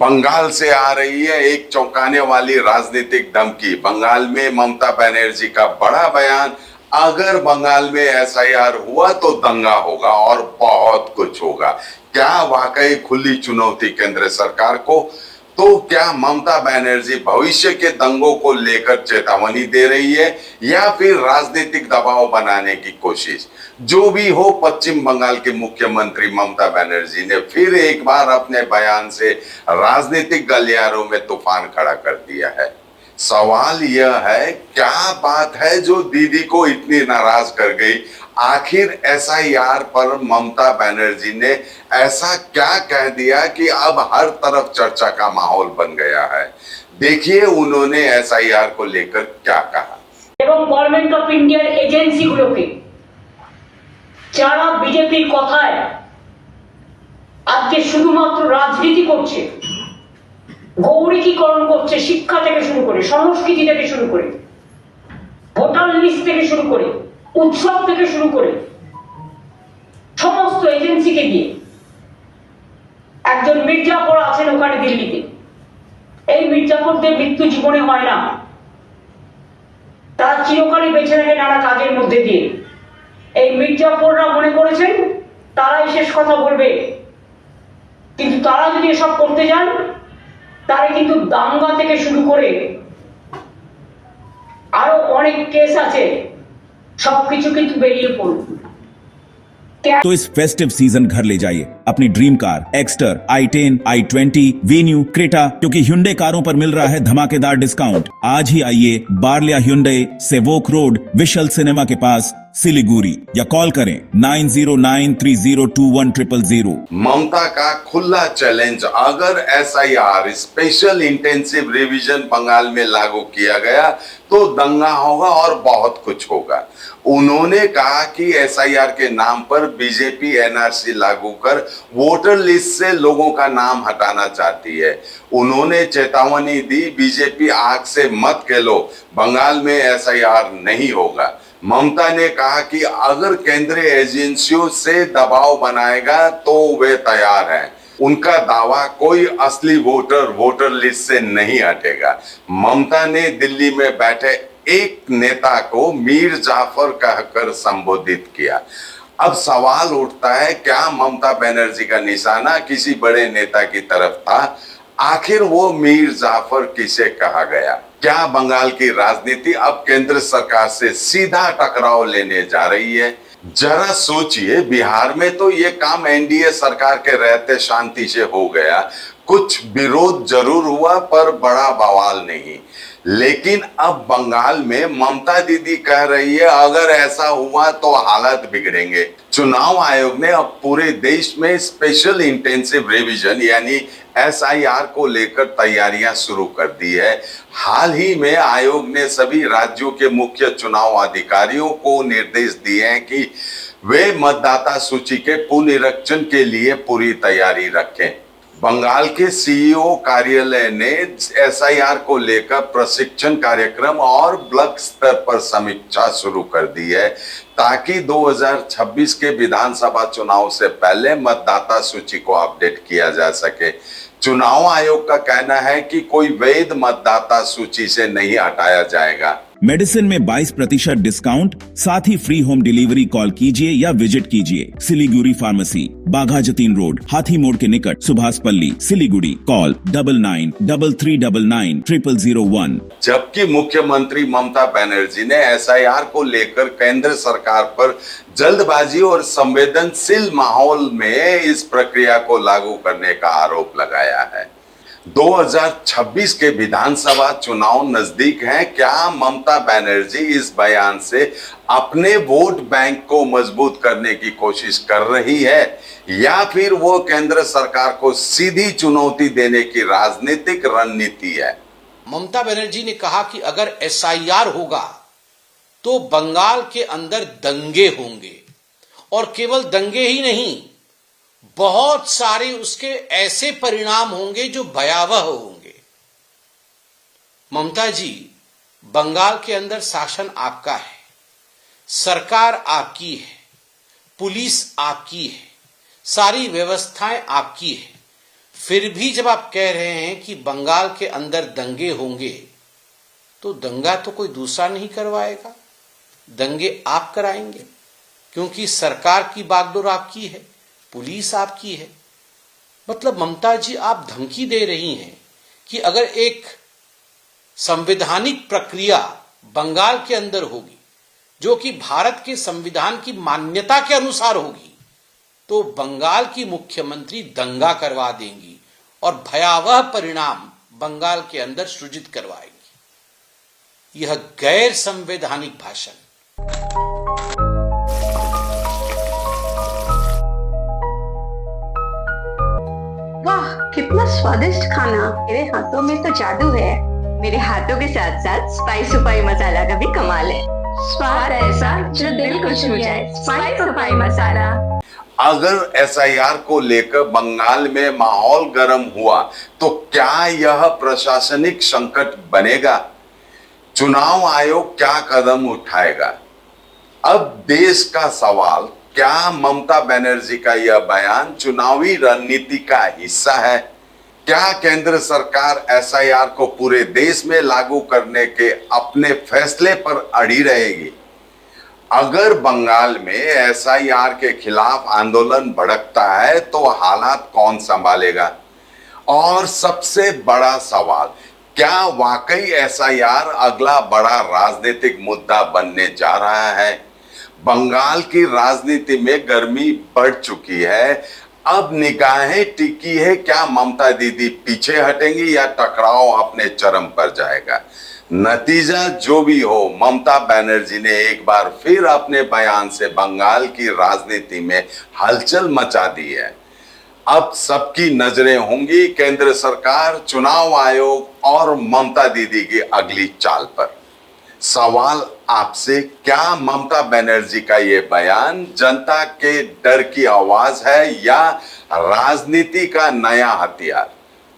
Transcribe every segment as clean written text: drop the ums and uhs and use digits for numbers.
बंगाल से आ रही है एक चौंकाने वाली राजनीतिक धमकी। बंगाल में ममता बनर्जी का बड़ा बयान, अगर बंगाल में एसआईआर हुआ तो दंगा होगा और बहुत कुछ होगा। क्या वाकई खुली चुनौती केंद्र सरकार को? तो क्या ममता बनर्जी भविष्य के दंगों को लेकर चेतावनी दे रही है या फिर राजनीतिक दबाव बनाने की कोशिश? जो भी हो, पश्चिम बंगाल के मुख्यमंत्री ममता बनर्जी ने फिर एक बार अपने बयान से राजनीतिक गलियारों में तूफान खड़ा कर दिया है। सवाल यह है, क्या बात है जो दीदी को इतनी नाराज कर गई? आखिर एसआईआर पर ममता बनर्जी ने ऐसा क्या कह दिया कि अब हर तरफ चर्चा का माहौल बन गया है? देखिए उन्होंने एसआईआर को लेकर क्या कहा। এবং গভর্নমেন্ট অফ ইন্ডিয়ার এজেন্সিগুলোকে যারা বিজেপির কথায় আজকে শুধুমাত্র রাজনীতি করছে, গৌরীকরণ করছে, শিক্ষা থেকে শুরু করে সংস্কৃতি থেকে শুরু করে ভোটার লিস্ট থেকে শুরু করে উৎসব থেকে শুরু করে সমস্ত এজেন্সিকে দিয়ে একজন মির্জাপুর আছেন ওখানে দিল্লিতে। এই মির্জাপুরদের মৃত্যু জীবনে হয় না, তারা চিরকালই বেঁচে থাকে নানা কাজের মধ্যে দিয়ে। এই মির্জাপুররা মনে করেছেন তারাই শেষ কথা বলবে, কিন্তু তারা যদি এসব করতে যান তারা কিন্তু দাঙ্গা থেকে শুরু করে আরো অনেক কেস আছে, সবকিছু কিন্তু বেরিয়ে পড়বে। तो इस फेस्टिव सीजन घर ले जाइए अपनी dream car Exter, i10, i20, venue, Creta, क्योंकि Hyundai कारों पर मिल रहा है धमाकेदार डिस्काउंट। आज ही आइए बार्लिया Hyundai, Sevoke road, we shall cinema के पास, सिलीगुड़ी, या कॉल करें 9093021000। ममता का खुला चैलेंज, अगर SIR special intensive revision Bengal में लागू किया गया तो दंगा होगा और बहुत कुछ होगा। उन्होंने कहा कि एसआईआर के नाम पर बीजेपी एनआरसी लागू कर वोटर लिस्ट से लोगों का नाम हटाना चाहती है। उन्होंने चेतावनी दी, बीजेपी आग से मत खेलो, बंगाल में एसआईआर नहीं होगा। ममता ने कहा कि अगर केंद्रीय एजेंसियों से दबाव बनाएगा तो वे तैयार हैं। उनका दावा, कोई असली वोटर लिस्ट से नहीं हटेगा। ममता ने दिल्ली में बैठे एक नेता को मीर जाफर कहकर संबोधित किया। अब सवाल उठता है, क्या ममता बनर्जी का निशाना किसी बड़े नेता की तरफ था? आखिर वो मीर जाफर किसे कहा गया? क्या बंगाल की राजनीति अब केंद्र सरकार से सीधा टकराव लेने जा रही है? जरा सोचिए, बिहार में तो ये काम एनडीए सरकार के रहते शांति से हो गया। कुछ विरोध जरूर हुआ पर बड़ा बवाल नहीं। लेकिन अब बंगाल में ममता दीदी कह रही है, अगर ऐसा हुआ तो हालात बिगड़ेंगे। चुनाव आयोग ने अब पूरे देश में स्पेशल इंटेंसिव रिवीजन यानी एसआईआर को लेकर तैयारियां शुरू कर दी है। हाल ही में आयोग ने सभी राज्यों के मुख्य चुनाव अधिकारियों को निर्देश दिए हैं कि वे मतदाता सूची के पुनरीक्षण के लिए पूरी तैयारी रखें। बंगाल के सीईओ कार्यालय ने एसआईआर को लेकर प्रशिक्षण कार्यक्रम और ब्लॉक स्तर पर समीक्षा शुरू कर दी है ताकि 2026 के विधानसभा चुनाव से पहले मतदाता सूची को अपडेट किया जा सके। चुनाव आयोग का कहना है कि कोई वैध मतदाता सूची से नहीं हटाया जाएगा। मेडिसिन में 22% डिस्काउंट, साथ ही फ्री होम डिलीवरी। कॉल कीजिए या विजिट कीजिए सिलीगुड़ी फार्मेसी, बाघा जतीन रोड, हाथी मोड़ के निकट, सुभाष पल्ली, सिलीगुड़ी। कॉल 9933990001। जबकि मुख्यमंत्री ममता बनर्जी ने एसआईआर को लेकर केंद्र सरकार पर जल्दबाजी और संवेदनशील माहौल में इस प्रक्रिया को लागू करने का आरोप लगाया है। 2026 के विधानसभा चुनाव नजदीक हैं। क्या ममता बनर्जी इस बयान से अपने वोट बैंक को मजबूत करने की कोशिश कर रही है या फिर वो केंद्र सरकार को सीधी चुनौती देने की राजनीतिक रणनीति है? ममता बनर्जी ने कहा कि अगर एसआईआर होगा तो बंगाल के अंदर दंगे होंगे, और केवल दंगे ही नहीं, बहुत सारे उसके ऐसे परिणाम होंगे जो भयावह होंगे। ममता जी, बंगाल के अंदर शासन आपका है, सरकार आपकी है, पुलिस आपकी है, सारी व्यवस्थाएं आपकी है, फिर भी जब आप कह रहे हैं कि बंगाल के अंदर दंगे होंगे, तो दंगा तो कोई दूसरा नहीं करवाएगा, दंगे आप कराएंगे, क्योंकि सरकार की बागडोर आपकी है, पुलिस आपकी है। मतलब ममता जी, आप धमकी दे रही हैं कि अगर एक संवैधानिक प्रक्रिया बंगाल के अंदर होगी जो कि भारत के संविधान की मान्यता के अनुसार होगी, तो बंगाल की मुख्यमंत्री दंगा करवा देंगी और भयावह परिणाम बंगाल के अंदर सृजित करवाएंगी। यह गैर संवैधानिक भाषण। वाह, कितना स्वादिष्ट खाना। मेरे हाथों में तो जादू है। मेरे हाथों के साथ साथ स्पाइस सुपारी मसाला का भी कमाल है। स्वाद ऐसा जो दिल को छू जाए। स्पाइस सुपारी मसाला। अगर एसआईआर को लेकर बंगाल में माहौल गर्म हुआ तो क्या यह प्रशासनिक संकट बनेगा? चुनाव आयोग क्या कदम उठाएगा? अब देश का सवाल, क्या ममता बनर्जी का यह बयान चुनावी रणनीति का हिस्सा है? क्या केंद्र सरकार एसआईआर को पूरे देश में लागू करने के अपने फैसले पर अड़ी रहेगी? अगर बंगाल में एसआईआर के खिलाफ आंदोलन भड़कता है तो हालात कौन संभालेगा? और सबसे बड़ा सवाल, क्या वाकई एसआईआर अगला बड़ा राजनीतिक मुद्दा बनने जा रहा है? बंगाल की राजनीति में गर्मी बढ़ चुकी है। अब निगाहें टिकी है, क्या ममता दीदी पीछे हटेंगी या टकराव अपने चरम पर जाएगा? नतीजा जो भी हो, ममता बनर्जी ने एक बार फिर अपने बयान से बंगाल की राजनीति में हलचल मचा दी है। अब सबकी नजरें होंगी केंद्र सरकार, चुनाव आयोग और ममता दीदी की अगली चाल पर। सवाल आपसे, क्या ममता बनर्जी का ये बयान जनता के डर की आवाज है या राजनीति का नया हथियार?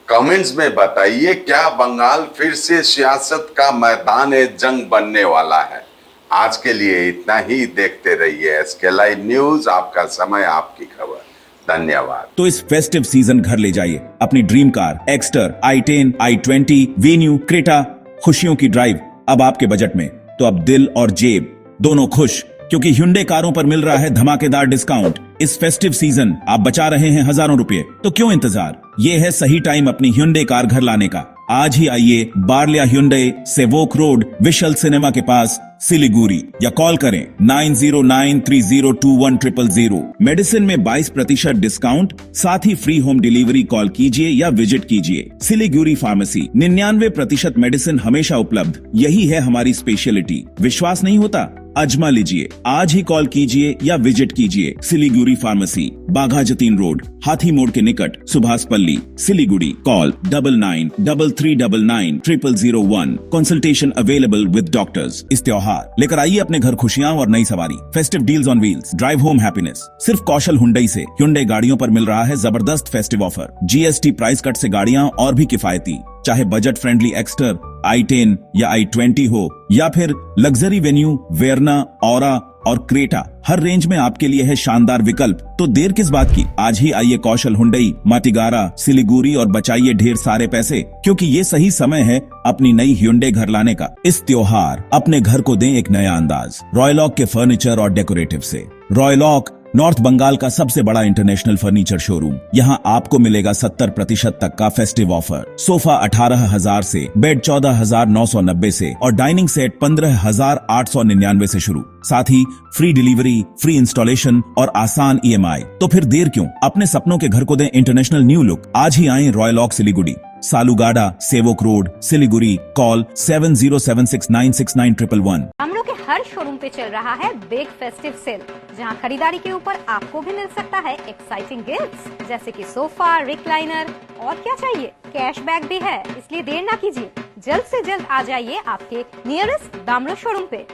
कमेंट्स में बताइए, क्या बंगाल फिर से सियासत का मैदान जंग बनने वाला है? आज के लिए इतना ही। देखते रहिए एसके लाइव न्यूज, आपका समय आपकी खबर। धन्यवाद। तो इस फेस्टिव सीजन घर ले जाइए अपनी dream car Exter, i10, i20, venue, Creta. खुशियों की ड्राइव अब आपके बजट में। तो अब दिल और जेब दोनों खुश, क्योंकि Hyundai कारों पर मिल रहा है धमाकेदार डिस्काउंट। इस फेस्टिव सीजन आप बचा रहे हैं हजारों रुपए, तो क्यों इंतजार? ये है सही टाइम अपनी Hyundai कार घर लाने का। आज ही आइए बार्लिया Hyundai, Sevoke road, we shall cinema के पास, सिलीगुड़ी, या कॉल करें 9093021000। मेडिसिन में 22% डिस्काउंट, साथ ही फ्री होम डिलीवरी। कॉल कीजिए या विजिट कीजिए सिलीगुड़ी फार्मेसी। 99% मेडिसिन हमेशा उपलब्ध, यही है हमारी स्पेशलिटी। विश्वास नहीं होता? अजमा लीजिए। आज ही कॉल कीजिए या विजिट कीजिए सिलीगुड़ी फार्मेसी, बाघा जतीन रोड, हाथी मोड़ के निकट, Subhashpalli, Siliguri. Call 9933990001। Consultation available with doctors. इस त्योहार लेकर आइए अपने घर खुशियां और नई सवारी। Festive deals on wheels, drive home happiness. सिर्फ कौशल Hyundai से Hyundai गाड़ियों पर मिल रहा है जबरदस्त festive offer. GST price cut से गाड़ियां और भी किफायती, चाहे बजट फ्रेंडली एक्स्टर, i10 या i20 हो, या फिर लग्जरी वेन्यू, वेरना, औरा और क्रेटा। हर रेंज में आपके लिए है शानदार विकल्प। तो देर किस बात की? आज ही आइए कौशल Hyundai, माटीगारा, सिलीगुड़ी और बचाइए ढेर सारे पैसे, क्योंकि ये सही समय है अपनी नई Hyundai घर लाने का। इस त्योहार अपने घर को दें एक नया अंदाज रॉयलॉक के फर्नीचर और डेकोरेटिव से। रॉयलॉक नॉर्थ बंगाल का सबसे बड़ा इंटरनेशनल फर्नीचर शोरूम। यहाँ आपको मिलेगा 70% तक का फेस्टिव ऑफर। सोफा 18,000 से, बेड 14,990 से और डाइनिंग सेट 15,899 से शुरू। साथ ही फ्री डिलीवरी, फ्री इंस्टॉलेशन और आसान EMI। तो फिर देर क्यों? अपने सपनों के घर को दें इंटरनेशनल न्यू लुक। आज ही आए रॉयलॉक सिलीगुड़ी, सालुगाडा, सेवोक रोड, सिलीगुड़ी। कॉल 7076969111। हमलों के हर शोरूम पे चल रहा है बिग फेस्टिव सेल, जहां खरीदारी के ऊपर आपको भी मिल सकता है एक्साइटिंग गिफ्ट्स, जैसे कि सोफा, रिक्लाइनर और क्या चाहिए, कैशबैक भी है। इसलिए देर ना कीजिए, जल्द से जल्द आ जाइए आपके नियरेस्ट दामरो शोरूम पे।